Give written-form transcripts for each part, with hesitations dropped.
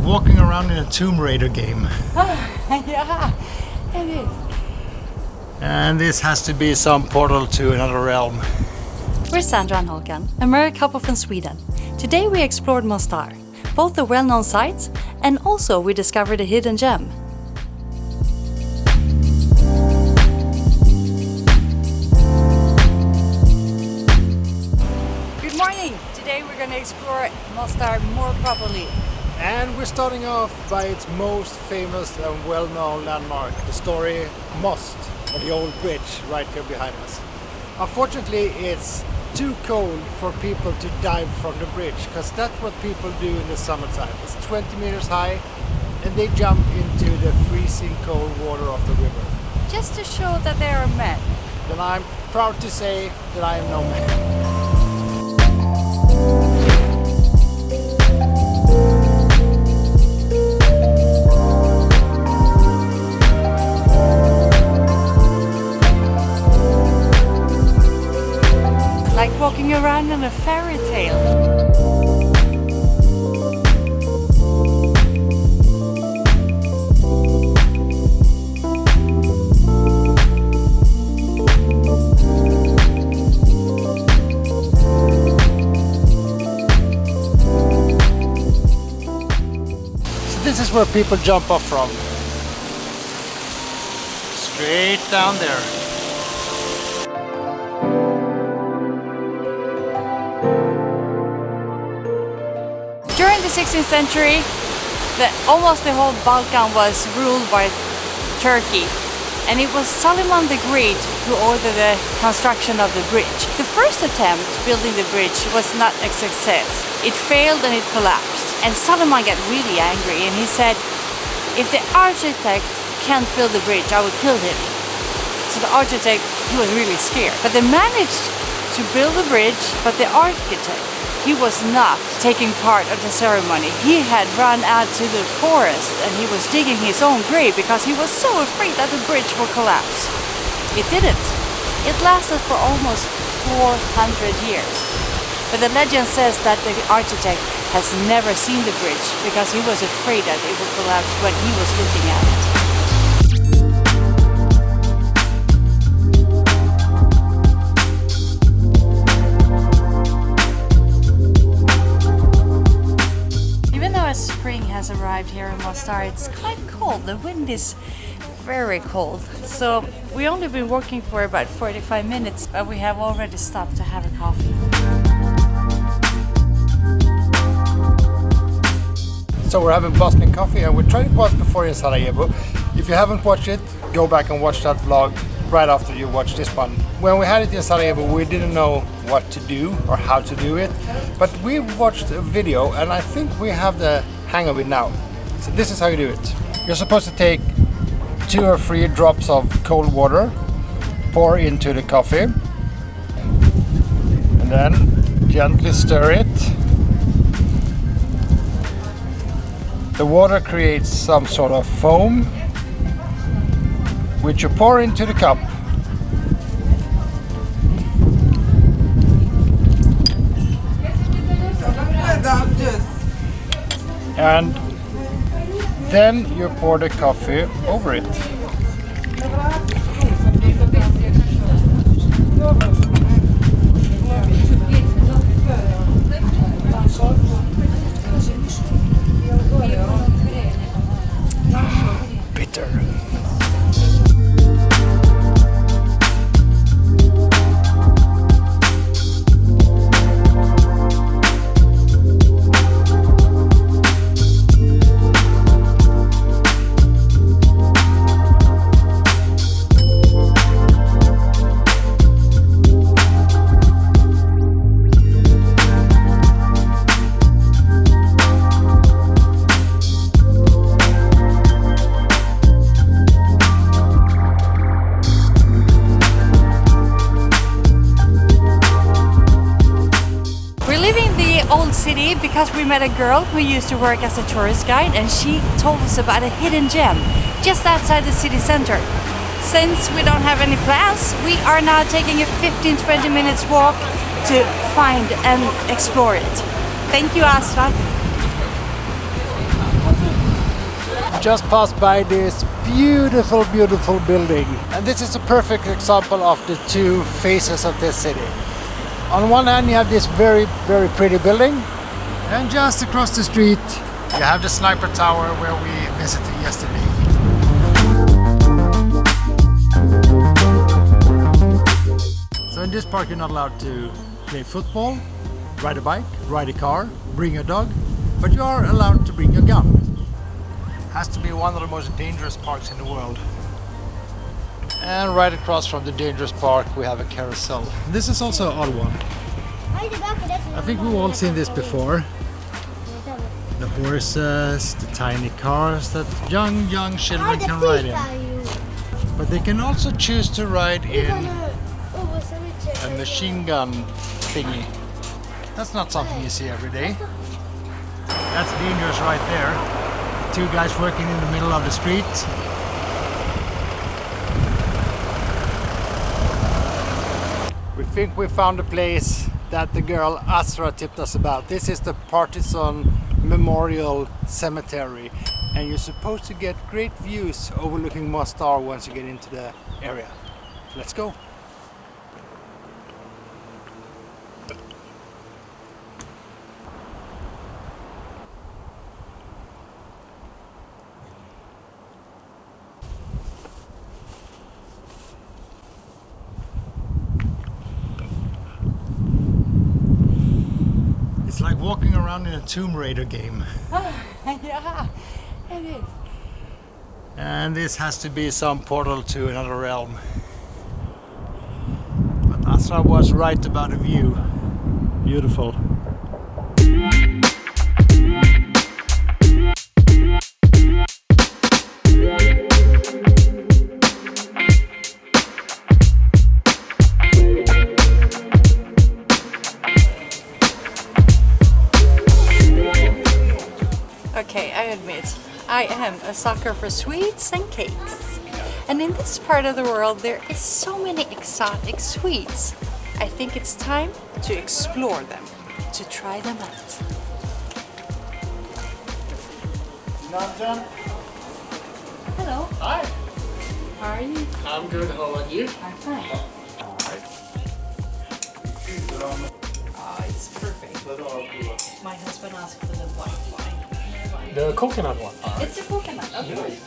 walking around in a Tomb Raider game. Yeah, it is. And this has to be some portal to another realm. We're Sandra and Håkan, a married couple from Sweden. Today we explored Mostar, both the well-known sites and also we discovered a hidden gem. Good morning! Today we're going to explore Mostar more properly. And we're starting off by its most famous and well-known landmark, the Stari Most, or the old bridge right here behind us. Unfortunately, it's too cold for people to dive from the bridge, because that's what people do in the summertime. It's 20 meters high and they jump into the freezing cold water of the river. Just to show that they are men. Then I'm proud to say that I am no man. Like walking around in a fairy tale. So this is where people jump off from. Straight down there. During the 16th century, almost the whole Balkan was ruled by Turkey, and it was Suleiman the Great who ordered the construction of the bridge. The first attempt building the bridge was not a success. It failed and it collapsed, and Suleiman got really angry and he said, if the architect can't build the bridge, I will kill him. So the architect, he was really scared. But they managed to build the bridge, but the architect, he was not taking part of the ceremony. He had run out to the forest and he was digging his own grave because he was so afraid that the bridge would collapse. It didn't. It lasted for almost 400 years. But the legend says that the architect has never seen the bridge because he was afraid that it would collapse when he was looking at it. Spring has arrived here in Mostar. It's quite cold. The wind is very cold. So we only been working for about 45 minutes, but we have already stopped to have a coffee. So we're having Bosnian coffee and we tried it once before in Sarajevo. If you haven't watched it, go back and watch that vlog right after you watch this one. When we had it in Sarajevo, we didn't know what to do or how to do it, but we watched a video and I think we have the hang of it now. So this is how you do it. You're supposed to take 2 or 3 drops of cold water, pour into the coffee, and then gently stir it. The water creates some sort of foam, which you pour into the cup. And then you pour the coffee over it. Bitter. city because we met a girl who used to work as a tourist guide, and she told us about a hidden gem just outside the city center. Since we don't have any plans, we are now taking a 15-20 minutes walk to find and explore it. Thank you, Azra. just passed by this beautiful, beautiful building. And this is a perfect example of the two faces of this city. On one hand, you have this very, very pretty building. And just across the street, you have the Sniper Tower where we visited yesterday. So in this park, you're not allowed to play football, ride a bike, ride a car, bring a dog, but you are allowed to bring a gun. Has to be one of the most dangerous parks in the world. And right across from the dangerous park we have a carousel. This is also an odd one. I think we've all seen this before. The horses, the tiny cars that young children can ride in. But they can also choose to ride in a machine gun thingy. That's not something you see every day. That's dangerous right there. Two guys working in the middle of the street. We think we found a place that the girl Azra tipped us about. This is the Partisan Memorial Cemetery, and you're supposed to get great views overlooking Mostar once you get into the area. Let's go. It's like walking around in a Tomb Raider game. Yeah, it is. And this has to be some portal to another realm. But Azra was right about the view. Beautiful. Okay, I admit, I am a sucker for sweets and cakes. And in this part of the world, there is so many exotic sweets. I think it's time to explore them, to try them out. John. Hello, Hi, how are you? I'm good. How about you? I'm fine. Oh, it's perfect. My husband asked for the white wine. The coconut one. It's a coconut, okay.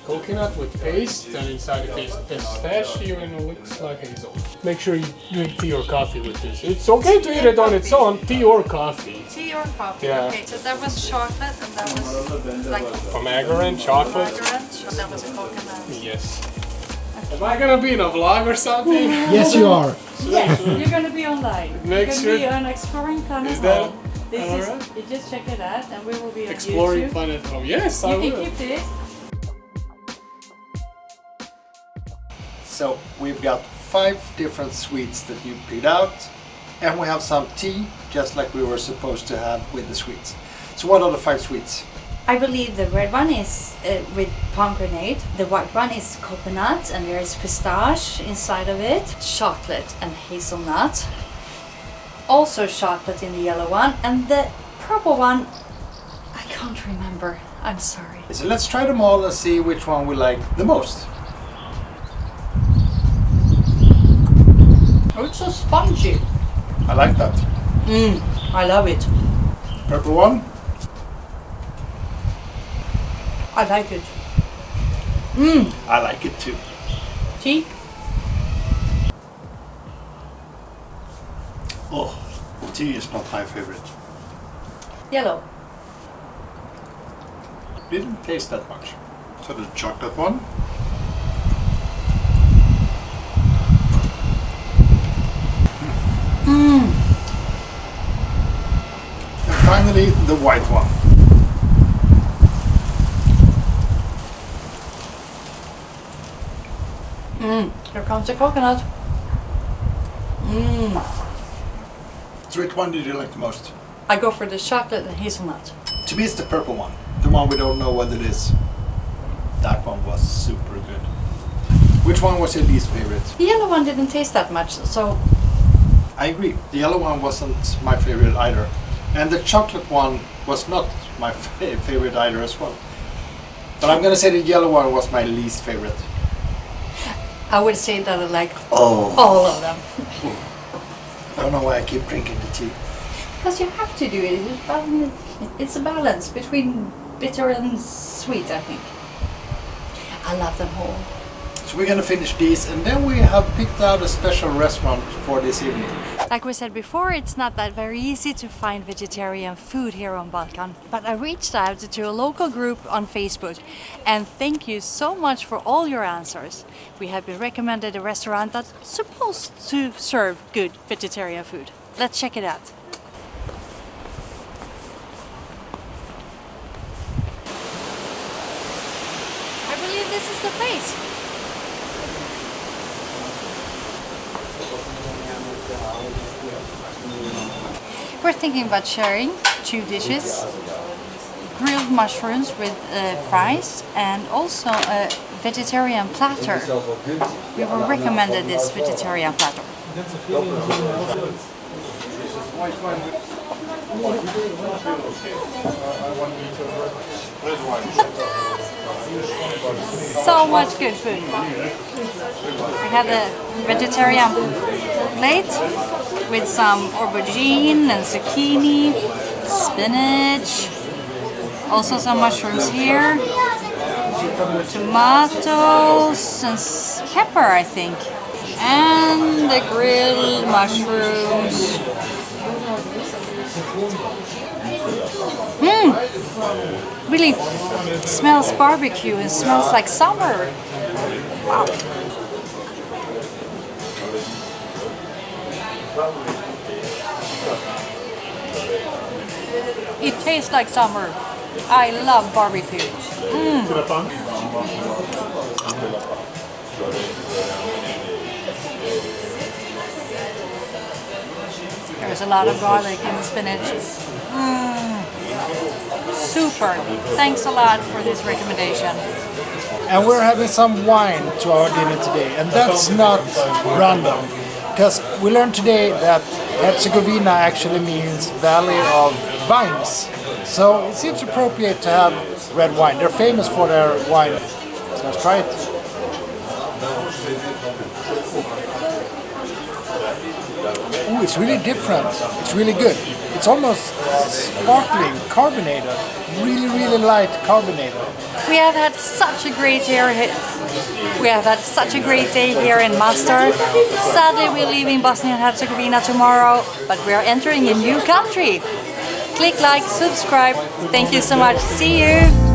Coconut with paste, and inside the paste pistachio, and it looks like hazel. Make sure you drink tea or coffee with this. It's okay to eat it on its own, tea or coffee. Tea or coffee? Yeah. Okay, so that was chocolate and that was like Pomegranate, chocolate. pomegranate. That was a coconut. Yes. Am I gonna be in a vlog or something? Yes, you are. Yes, you're gonna be online. Make you're sure- gonna be on Exploring Planet Is that Home. This alright? is, you just check it out and we will be on Exploring YouTube. Planet Home. Yes, I You can will. keep this. So we've got 5 different sweets that you picked out, and we have some tea, just like we were supposed to have with the sweets. So what are the 5 sweets? I believe the red one is with pomegranate, the white one is coconut and there is pistache inside of it, chocolate and hazelnut, also chocolate in the yellow one, and the purple one, I can't remember, I'm sorry. So let's try them all and see which one we like the most. Oh, it's so spongy. I like that. I love it. Purple one? I like it. I like it too. Tea? Oh, tea is not my favorite. Yellow. Didn't taste that much. So the chocolate one. And finally the white one. Here comes the coconut. So which one did you like the most? I go for the chocolate and hazelnut. To me it's the purple one. The one we don't know what it is. That one was super good. Which one was your least favorite? The yellow one didn't taste that much, so I agree. The yellow one wasn't my favorite either. And the chocolate one was not my favorite either as well. But I'm gonna say the yellow one was my least favorite. I would say that I like all of them. I don't know why I keep drinking the tea. Because you have to do it. It's a balance between bitter and sweet, I think. I love them all. So we're gonna finish these, and then we have picked out a special restaurant for this evening. Like we said before, it's not that very easy to find vegetarian food here on Balkan. But I reached out to a local group on Facebook, and thank you so much for all your answers. We have been recommended a restaurant that's supposed to serve good vegetarian food. Let's check it out. I believe this is the place. We're thinking about sharing 2 dishes, grilled mushrooms with fries and also a vegetarian platter. We were recommended this vegetarian platter. So much good food. We have the vegetarian plate with some aubergine and zucchini, spinach, also some mushrooms here, tomatoes and pepper, I think, and the grilled mushrooms. Really smells barbecue and smells like summer. Wow. It tastes like summer. I love barbecue. There's a lot of garlic in the spinach. Super. Thanks a lot for this recommendation. And we're having some wine to our dinner today, and that's not random, because we learned today that Herzegovina actually means Valley of Vines. So it seems appropriate to have red wine. They're famous for their wine. So let's try it. Oh, it's really different. It's really good. It's almost sparkling, carbonated. Really, really light carbonated. We have had such a great year. We have had such a great day here in Mostar. Sadly, we're leaving Bosnia and Herzegovina tomorrow, but we are entering a new country. Click like, subscribe. Thank you so much. See you.